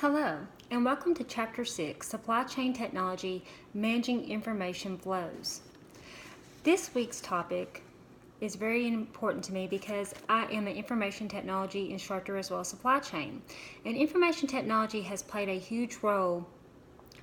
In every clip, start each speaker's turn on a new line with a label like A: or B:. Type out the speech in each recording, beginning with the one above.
A: Hello, and welcome to Chapter 6, Supply Chain Technology, Managing Information Flows. This week's topic is very important to me because I am an information technology instructor as well as supply chain. And information technology has played a huge role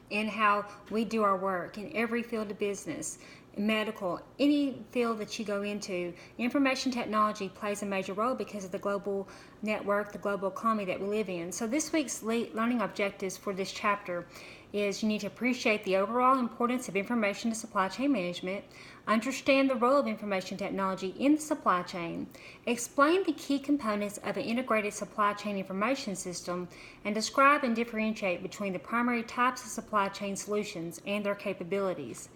A: in how we do our work in every field of business, medical, any field that you go into. Information technology plays a major role because of the global network, the global economy that we live in. So this week's learning objectives for this chapter is you need to appreciate the overall importance of information to supply chain management, understand the role of information technology in the supply chain, explain the key components of an integrated supply chain information system, and describe and differentiate between the primary types of supply chain solutions and their capabilities.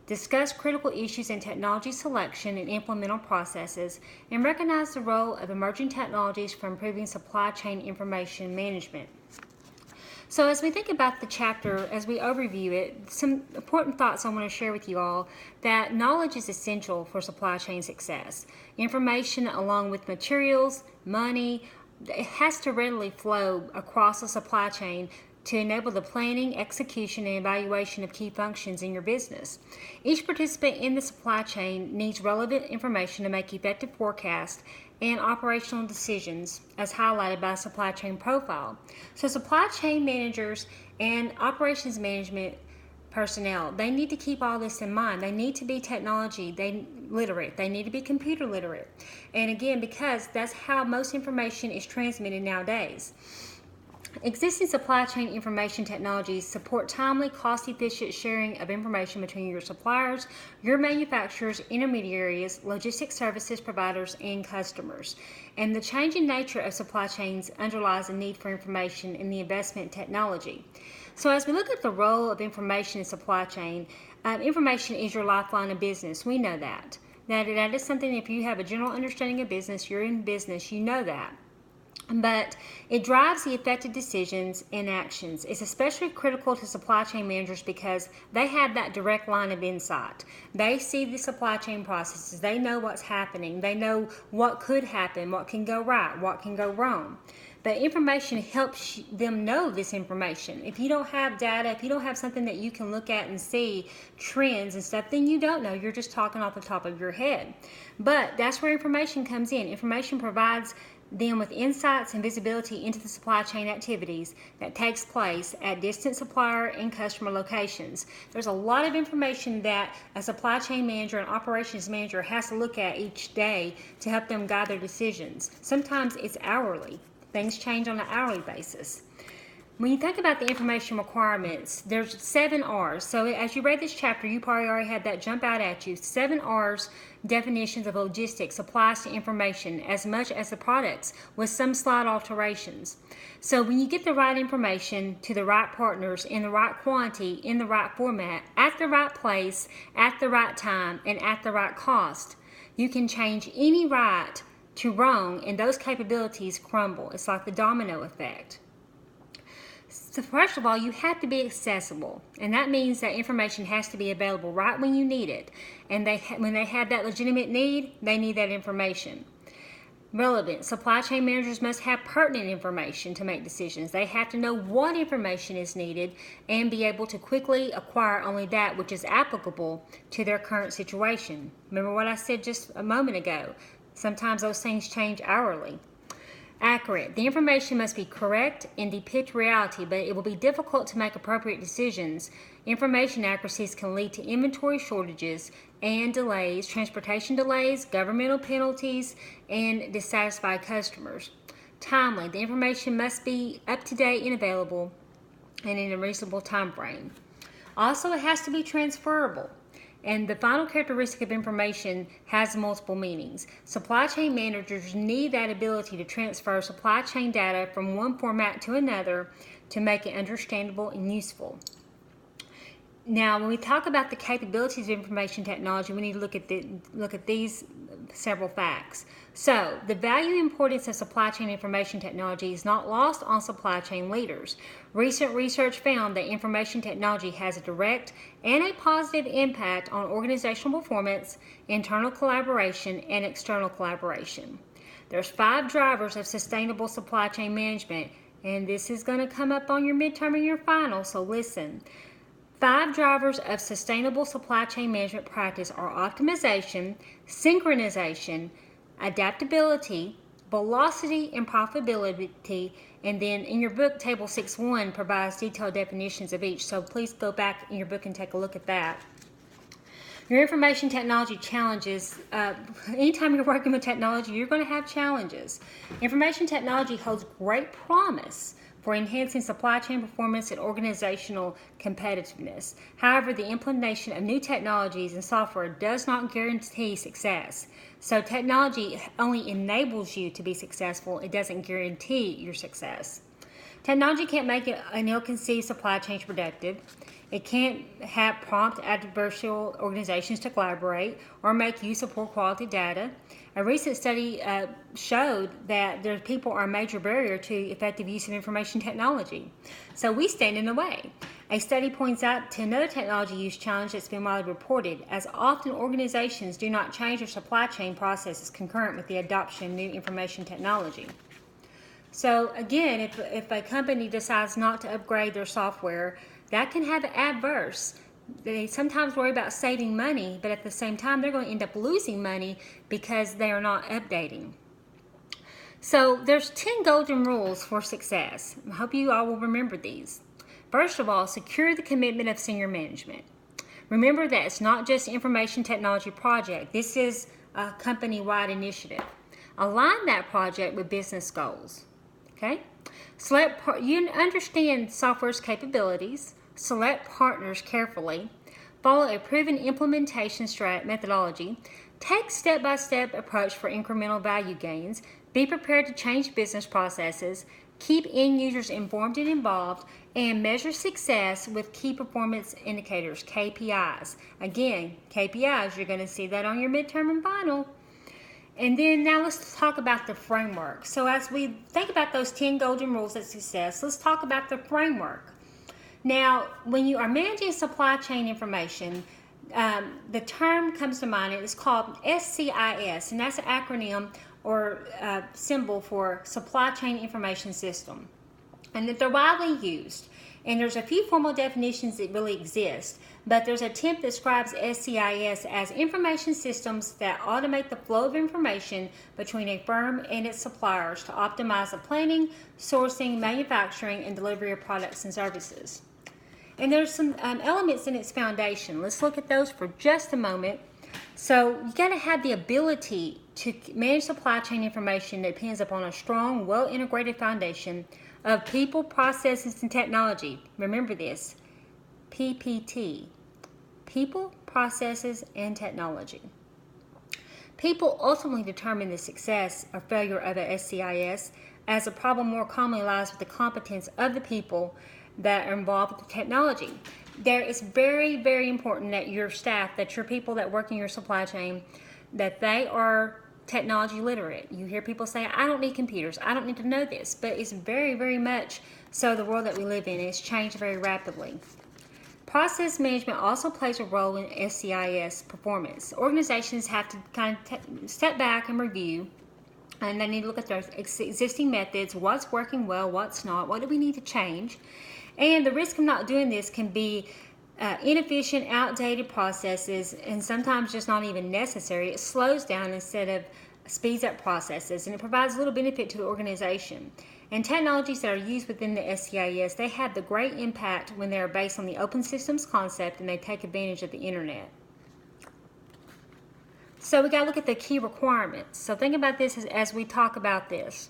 A: Discuss critical issues in technology selection and implemental processes, and recognize the role of emerging technologies for improving supply chain information management. So as we think about the chapter, as we overview it, some important thoughts I want to share with you all, that knowledge is essential for supply chain success. Information along with materials, money, it has to readily flow across the supply chain to enable the planning, execution, and evaluation of key functions in your business. Each participant in the supply chain needs relevant information to make effective forecasts and operational decisions as highlighted by supply chain profile. So supply chain managers and operations management personnel, they need to keep all this in mind. They need to be technology literate. They need to be computer literate. And again, because that's how most information is transmitted nowadays. Existing supply chain information technologies support timely, cost-efficient sharing of information between your suppliers, your manufacturers, intermediaries, logistics services providers, and customers. And the changing nature of supply chains underlies the need for information and the investment in technology. So as we look at the role of information in supply chain, information is your lifeline of business. We know that. That is something, if you have a general understanding of business, you're in business, you know that. But it drives the effective decisions and actions. It's especially critical to supply chain managers because they have that direct line of insight. They see the supply chain processes. They know what's happening. They know what could happen, what can go right, what can go wrong. But information helps them know this information. If you don't have data, if you don't have something that you can look at and see trends and stuff, then you don't know. You're just talking off the top of your head. But that's where information comes in. Information provides them with insights and visibility into the supply chain activities that takes place at distant supplier and customer locations. There's a lot of information that a supply chain manager and operations manager has to look at each day to help them guide their decisions. Sometimes it's hourly. Things change on an hourly basis. When you think about the information requirements, there's 7 R's. So as you read this chapter, you probably already had that jump out at you. 7 R's definitions of logistics applies to information as much as the products, with some slight alterations. So when you get the right information to the right partners in the right quantity, in the right format, at the right place, at the right time, and at the right cost, you can change any right to wrong, and those capabilities crumble. It's like the domino effect. So first of all, you have to be accessible, and that means that information has to be available right when you need it. And when they have that legitimate need, they need that information. Relevant. Supply chain managers must have pertinent information to make decisions. They have to know what information is needed and be able to quickly acquire only that which is applicable to their current situation. Remember what I said just a moment ago. Sometimes those things change hourly. Accurate. The information must be correct and depict reality, but it will be difficult to make appropriate decisions. Information accuracies can lead to inventory shortages and delays, transportation delays, governmental penalties, and dissatisfied customers. Timely. The information must be up to date and available and in a reasonable time frame. Also, it has to be transferable. And the final characteristic of information has multiple meanings. Supply chain managers need that ability to transfer supply chain data from one format to another to make it understandable and useful. Now, when we talk about the capabilities of information technology, we need to look at these several facts. So, the value and importance of supply chain information technology is not lost on supply chain leaders. Recent research found that information technology has a direct and a positive impact on organizational performance, internal collaboration, and external collaboration. There's 5 drivers of sustainable supply chain management And this is going to come up on your midterm and your final, so listen. 5 drivers of sustainable supply chain management practice are optimization, synchronization, adaptability, velocity, and profitability. And then in your book, Table 6.1 provides detailed definitions of each. So please go back in your book and take a look at that. Your information technology challenges. Anytime you're working with technology, you're going to have challenges. Information technology holds great promise for enhancing supply chain performance and organizational competitiveness. However, the implementation of new technologies and software does not guarantee success. So technology only enables you to be successful. It doesn't guarantee your success. Technology can't make an ill-conceived supply chain productive. It can't have prompt adversarial organizations to collaborate or make use of poor quality data. A recent study showed that their people are a major barrier to effective use of information technology. So we stand in the way. A study points out to another technology use challenge that's been widely reported, as often organizations do not change their supply chain processes concurrent with the adoption of new information technology. So again, if a company decides not to upgrade their software, that can have adverse. They sometimes worry about saving money, but at the same time, they're going to end up losing money because they are not updating. So there's 10 golden rules for success. I hope you all will remember these. First of all, secure the commitment of senior management. Remember that it's not just an information technology project. This is a company-wide initiative. Align that project with business goals. Okay? You understand software's capabilities. Select partners carefully. Follow a proven implementation methodology. Take step-by-step approach for incremental value gains. Be prepared to change business processes. Keep end users informed and involved. And measure success with key performance indicators, KPIs. Again, KPIs, you're going to see that on your midterm and final. And then now let's talk about the framework. So as we think about those 10 golden rules of success, let's talk about the framework. Now, when you are managing supply chain information, the term comes to mind. It's called SCIS, and that's an acronym or symbol for Supply Chain Information System. And that they're widely used. And there's a few formal definitions that really exist, but there's a template that describes SCIS as information systems that automate the flow of information between a firm and its suppliers to optimize the planning, sourcing, manufacturing, and delivery of products and services. And there's some elements in its foundation. Let's look at those for just a moment. So you got to have the ability to manage supply chain information that depends upon a strong, well-integrated foundation of people, processes, and technology. Remember this, PPT, people, processes, and technology. People ultimately determine the success or failure of a SCIS, as the problem more commonly lies with the competence of the people that are involved with the technology. There is very, very important that your staff, that your people that work in your supply chain, that they are technology literate. You hear people say, I don't need computers, I don't need to know this, but it's very, very much so the world that we live in. It's changed very rapidly. Process management also plays a role in SCIS performance. Organizations have to kind of step back and review, and they need to look at their existing methods, what's working well, what's not, what do we need to change. And the risk of not doing this can be inefficient, outdated processes, and sometimes just not even necessary. It slows down instead of speeds up processes, and it provides little benefit to the organization. And technologies that are used within the SCIS, they have the great impact when they are based on the open systems concept and they take advantage of the internet. So we got to look at the key requirements. So think about this as we talk about this.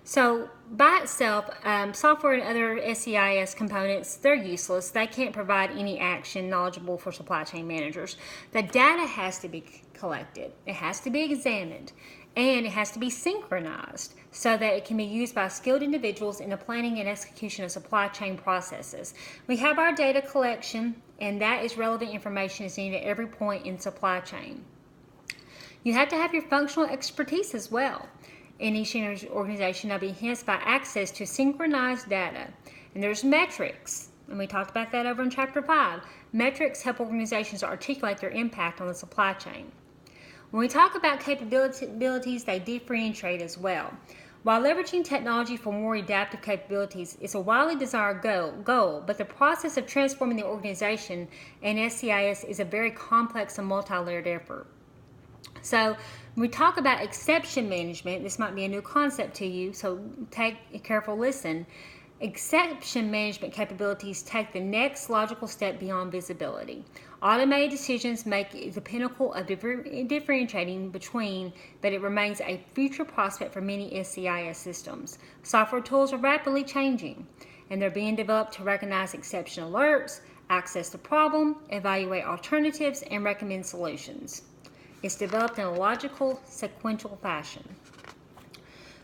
A: So by itself, software and other SCIS components, they're useless. They can't provide any action knowledgeable for supply chain managers. The data has to be collected. It has to be examined. And it has to be synchronized so that it can be used by skilled individuals in the planning and execution of supply chain processes. We have our data collection, and that is relevant information is needed at every point in supply chain. You have to have your functional expertise as well. In each organization, they'll be enhanced by access to synchronized data. And there's metrics, and we talked about that over in Chapter 5. Metrics help organizations articulate their impact on the supply chain. When we talk about capabilities, they differentiate as well. While leveraging technology for more adaptive capabilities is a widely desired goal, but the process of transforming the organization and SCIS is a very complex and multi-layered effort. So when we talk about exception management, this might be a new concept to you, so take a careful listen. Exception management capabilities take the next logical step beyond visibility. Automated decisions make it the pinnacle of differentiating between, but it remains a future prospect for many SCIS systems. Software tools are rapidly changing, and they're being developed to recognize exception alerts, access the problem, evaluate alternatives, and recommend solutions. It's developed in a logical, sequential fashion.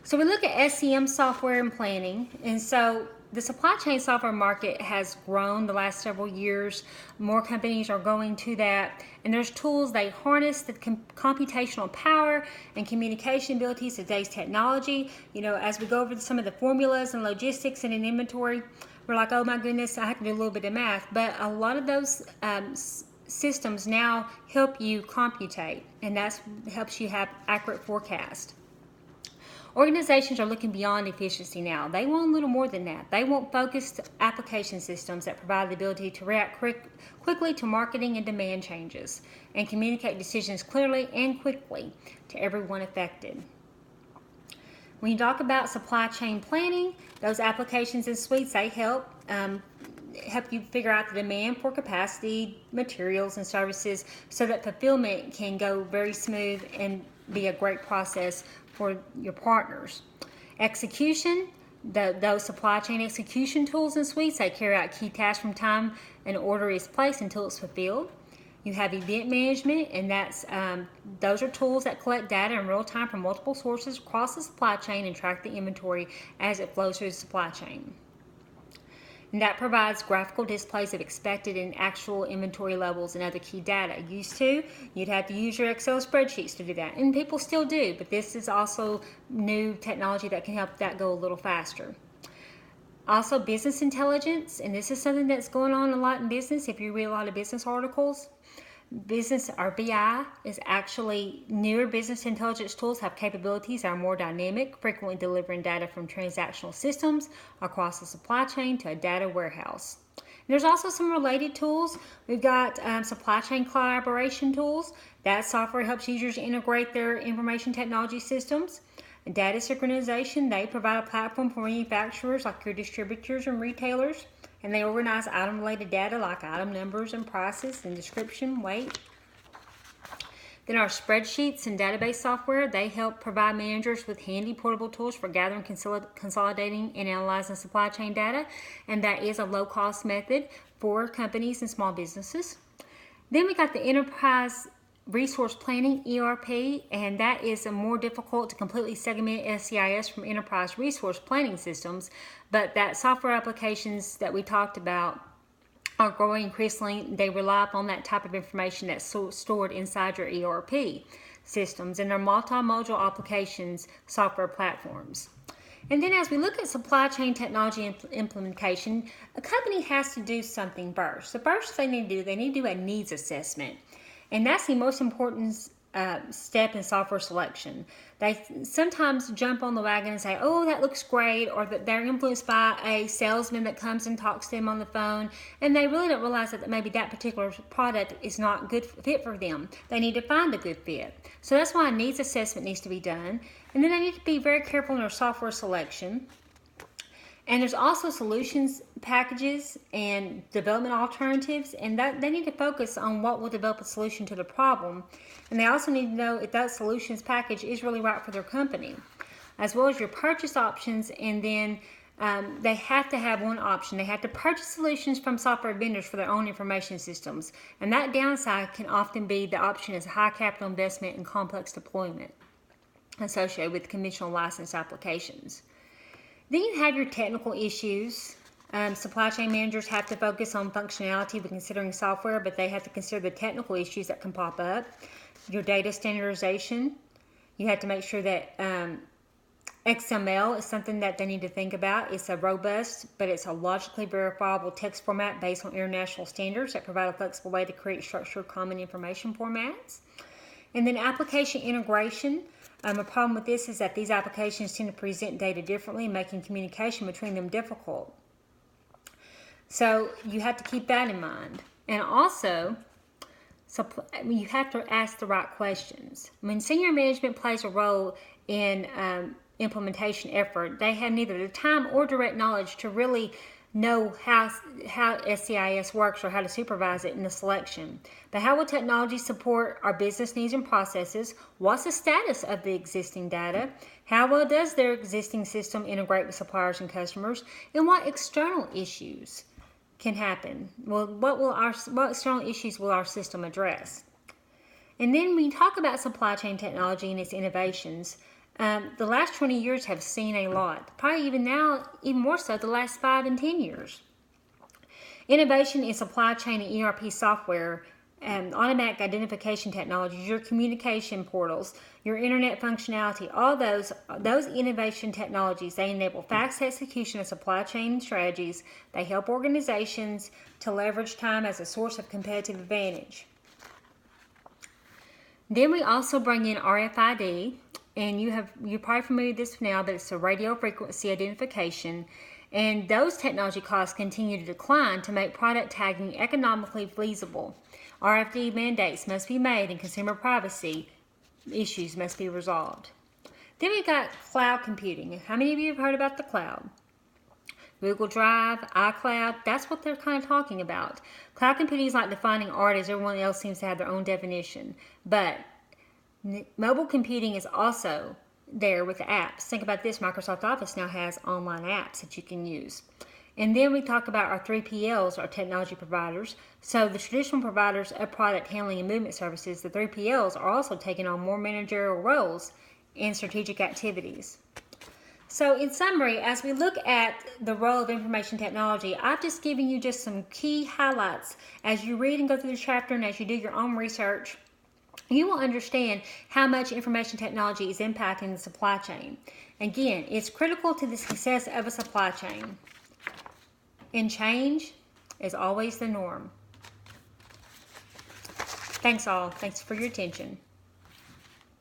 A: So we look at SCM software and planning, and so the supply chain software market has grown the last several years. More companies are going to that, and there's tools they harness the computational power and communication abilities of today's technology. As we go over some of the formulas and logistics and in inventory, we're like, oh my goodness, I have to do a little bit of math. But a lot of those systems now help you computate, and that helps you have accurate forecast. Organizations are looking beyond efficiency now. They want a little more than that. They want focused application systems that provide the ability to react quickly to marketing and demand changes and communicate decisions clearly and quickly to everyone affected. When you talk about supply chain planning, those applications and suites, they help you figure out the demand for capacity, materials, and services so that fulfillment can go very smooth and be a great process for your partners. Execution, those supply chain execution tools and suites, they carry out key tasks from time an order is placed until it's fulfilled. You have event management, and those are tools that collect data in real time from multiple sources across the supply chain and track the inventory as it flows through the supply chain. And that provides graphical displays of expected and actual inventory levels and other key data. You'd have to use your Excel spreadsheets to do that. And people still do, but this is also new technology that can help that go a little faster. Also, business intelligence, and this is something that's going on a lot in business if you read a lot of business articles. Business, or BI, is actually newer business intelligence tools have capabilities that are more dynamic, frequently delivering data from transactional systems across the supply chain to a data warehouse. There's also some related tools. We've got supply chain collaboration tools. That software helps users integrate their information technology systems. And data synchronization, they provide a platform for manufacturers like your distributors and retailers, and they organize item-related data like item numbers and prices and description, weight. Then our spreadsheets and database software, they help provide managers with handy portable tools for gathering, consolidating, and analyzing supply chain data, and that is a low-cost method for companies and small businesses. Then we got the enterprise resource planning, ERP, and that is a more difficult to completely segment SCIS from enterprise resource planning systems, but that software applications that we talked about are growing increasingly. They rely upon that type of information that's stored inside your ERP systems, and they're multi-module applications software platforms. And then as we look at supply chain technology implementation, a company has to do something first. The first thing they need to do a needs assessment. And that's the most important step in software selection. They sometimes jump on the wagon and say, oh, that looks great, or that they're influenced by a salesman that comes and talks to them on the phone, and they really don't realize that maybe that particular product is not a good fit for them. They need to find a good fit. So that's why a needs assessment needs to be done. And then they need to be very careful in their software selection. And there's also solutions packages and development alternatives, and that they need to focus on what will develop a solution to the problem. And they also need to know if that solutions package is really right for their company, as well as your purchase options. And then they have to have one option. They have to purchase solutions from software vendors for their own information systems. And that downside can often be the option is high capital investment and complex deployment associated with conventional license applications. Then you have your technical issues. Supply chain managers have to focus on functionality when considering software, but they have to consider the technical issues that can pop up. Your data standardization. You have to make sure that XML is something that they need to think about. It's a robust, but it's a logically verifiable text format based on international standards that provide a flexible way to create structured common information formats. And then application integration. A problem with this is that these applications tend to present data differently, making communication between them difficult. So you have to keep that in mind. And also, you have to ask the right questions. When senior management plays a role in implementation effort, they have neither the time or direct knowledge to really know how SCIS works or how to supervise it in the selection. But how will technology support our business needs and processes? What's the status of the existing data? How well does their existing system integrate with suppliers and customers? And what external issues can happen? Well, what external issues will our system address? And then when you talk about supply chain technology and its innovations, the last 20 years have seen a lot. Probably even now, even more so, the last 5 and 10 years. Innovation in supply chain and ERP software, automatic identification technologies, your communication portals, your internet functionality, all those innovation technologies, they enable fast execution of supply chain strategies. They help organizations to leverage time as a source of competitive advantage. Then we also bring in RFID, and you're probably familiar with this now, but it's a radio frequency identification. And those technology costs continue to decline to make product tagging economically feasible. RFID mandates must be made and consumer privacy issues must be resolved. Then we've got cloud computing. How many of you have heard about the cloud? Google Drive, iCloud, that's what they're kind of talking about. Cloud computing is like defining art, as everyone else seems to have their own definition. But mobile computing is also there with the apps. Think about this, Microsoft Office now has online apps that you can use. And then we talk about our 3PLs, our technology providers. So the traditional providers of product handling and movement services, the 3PLs, are also taking on more managerial roles in strategic activities. So in summary, as we look at the role of information technology, I've just given you just some key highlights. As you read and go through the chapter and as you do your own research, you will understand how much information technology is impacting the supply chain. Again, it's critical to the success of a supply chain. And change is always the norm. Thanks all. Thanks for your attention.